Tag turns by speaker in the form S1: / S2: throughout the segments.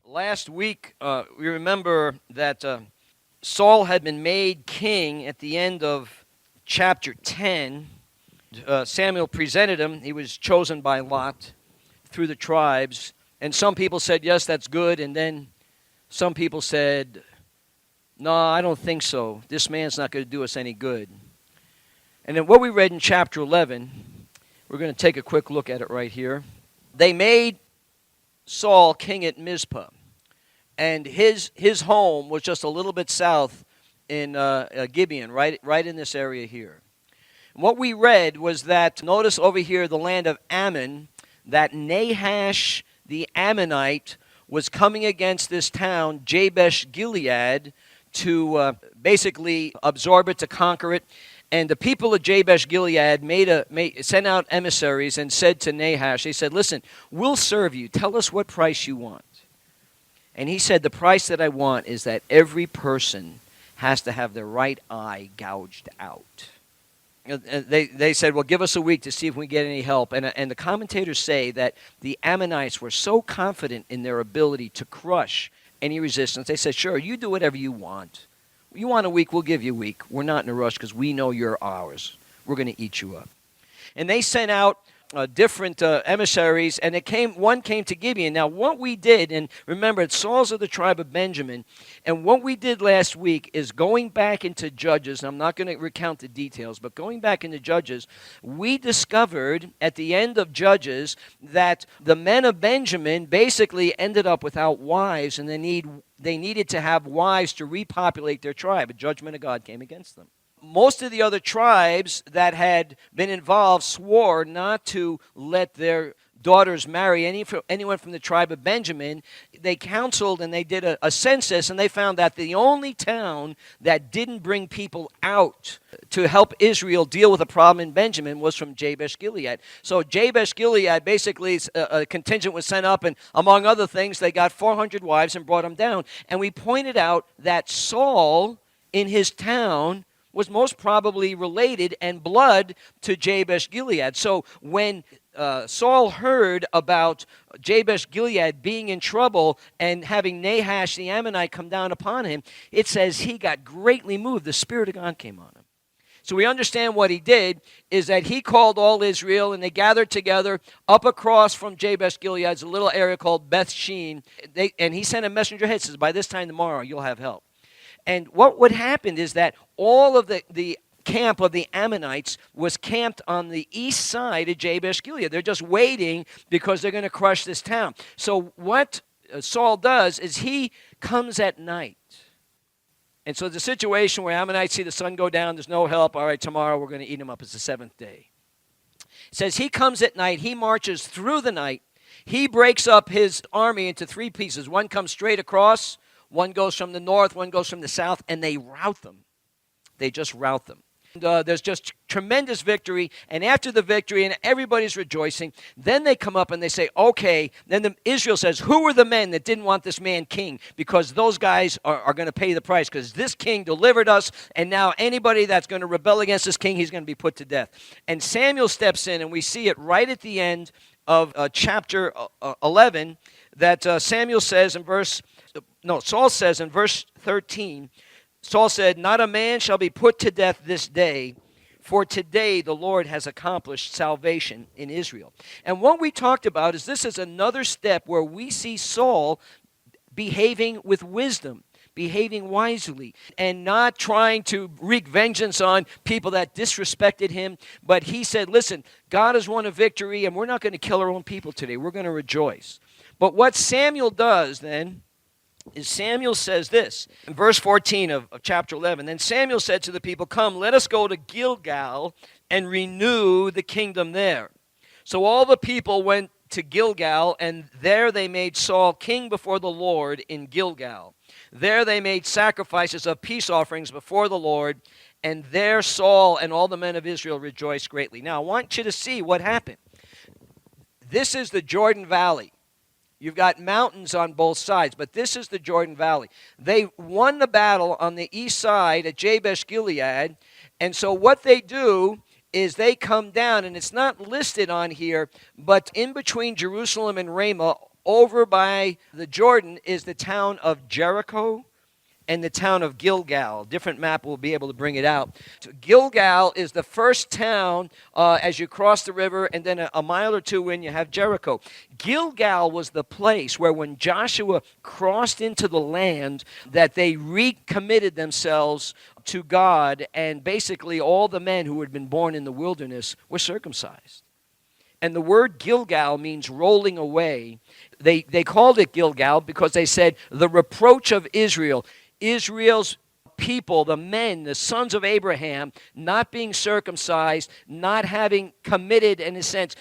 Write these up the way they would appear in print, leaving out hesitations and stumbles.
S1: Last week, we remember that Saul had been made king at the end of chapter 10. Samuel presented him. He was chosen by Lot through the tribes. And some people said, yes, that's good. And then some people said, no, I don't think so. This man's not going to do us any good. And then what we read in chapter 11, we're going to take a quick look at it right here. They made Saul king at Mizpah. And his home was just a little bit south in Gibeon, right in this area here. And what we read was that, notice over here, the land of Ammon, that Nahash the Ammonite was coming against this town, Jabesh, Gilead, to basically absorb it, to conquer it. And the people of Jabesh Gilead sent out emissaries and said to Nahash, they said, listen, we'll serve you. Tell us what price you want. And he said, the price that I want is that every person has to have their right eye gouged out. They said, well, give us a week to see if we get any help. And the commentators say that the Ammonites were so confident in their ability to crush any resistance. They said, sure, you do whatever you want. You want a week, we'll give you a week. We're not in a rush because we know you're ours. We're going to eat you up. And they sent out different emissaries, and one came to Gibeon. Now, what we did, and remember, it's Saul's of the tribe of Benjamin, and what we did last week is going back into Judges, and I'm not going to recount the details, but going back into Judges, we discovered at the end of Judges that the men of Benjamin basically ended up without wives, and they needed to have wives to repopulate their tribe. A judgment of God came against them. Most of the other tribes that had been involved swore not to let their daughters marry anyone from the tribe of Benjamin. They counseled and they did a census, and they found that the only town that didn't bring people out to help Israel deal with a problem in Benjamin was from Jabesh Gilead. So Jabesh Gilead, basically a contingent was sent up, and among other things, they got 400 wives and brought them down. And we pointed out that Saul in his town was most probably related and blood to Jabesh Gilead. So when Saul heard about Jabesh Gilead being in trouble and having Nahash the Ammonite come down upon him, it says he got greatly moved. The Spirit of God came on him. So we understand what he did is that he called all Israel, and they gathered together up across from Jabesh Gilead. It's a little area called Beth Shean. And he sent a messenger ahead, says, by this time tomorrow you'll have help. And what would happen is that all of the camp of the Ammonites was camped on the east side of Jabesh Gilead. They're just waiting because they're going to crush this town. So what Saul does is he comes at night. And so the situation where Ammonites see the sun go down, there's no help. All right, tomorrow we're going to eat them up. It's the seventh day. It says he comes at night. He marches through the night. He breaks up his army into three pieces. One comes straight across. One goes from the north, one goes from the south, and they rout them. They just rout them. And, there's just tremendous victory, and after the victory, and everybody's rejoicing, then they come up and they say, okay, then Israel says, who are the men that didn't want this man king? Because those guys are going to pay the price, because this king delivered us, and now anybody that's going to rebel against this king, he's going to be put to death. And Samuel steps in, and we see it right at the end of chapter 11, that Saul says in verse 13, Saul said, not a man shall be put to death this day, for today the Lord has accomplished salvation in Israel. And what we talked about is this is another step where we see Saul behaving with wisdom, behaving wisely, and not trying to wreak vengeance on people that disrespected him. But he said, listen, God has won a victory, and we're not going to kill our own people today. We're going to rejoice. But what Samuel does then is Samuel says this in verse 14 of chapter 11. Then Samuel said to the people, come, let us go to Gilgal and renew the kingdom there. So all the people went to Gilgal, and there they made Saul king before the Lord in Gilgal. There they made sacrifices of peace offerings before the Lord, and there Saul and all the men of Israel rejoiced greatly. Now I want you to see what happened. This is the Jordan Valley. You've got mountains on both sides, but this is the Jordan Valley. They won the battle on the east side at Jabesh Gilead, and so what they do is they come down, and it's not listed on here, but in between Jerusalem and Ramah, over by the Jordan is the town of Jericho and the town of Gilgal. Different map will be able to bring it out. So Gilgal is the first town as you cross the river, and then a mile or two in you have Jericho. Gilgal was the place where when Joshua crossed into the land that they recommitted themselves to God, and basically all the men who had been born in the wilderness were circumcised. And the word Gilgal means rolling away. They called it Gilgal because they said the reproach of Israel. Israel's people, the men, the sons of Abraham, not being circumcised, not having committed, in a sense,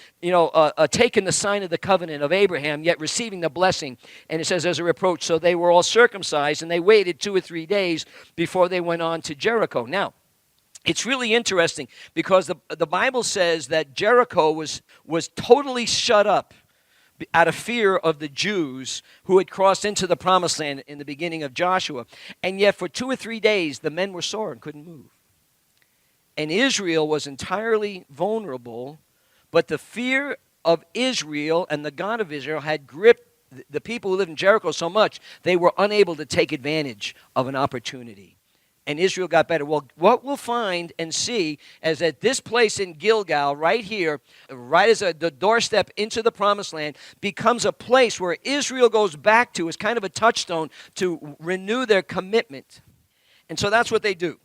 S1: taken the sign of the covenant of Abraham, yet receiving the blessing. And it says as a reproach. So they were all circumcised, and they waited 2 or 3 days before they went on to Jericho. Now, it's really interesting because the Bible says that Jericho was totally shut up out of fear of the Jews who had crossed into the promised land in the beginning of Joshua. And yet for 2 or 3 days, the men were sore and couldn't move. And Israel was entirely vulnerable, but the fear of Israel and the God of Israel had gripped the people who lived in Jericho so much, they were unable to take advantage of an opportunity. And Israel got better. Well, what we'll find and see is that this place in Gilgal, right here, right as the doorstep into the promised land, becomes a place where Israel goes back to as kind of a touchstone to renew their commitment. And so that's what they do.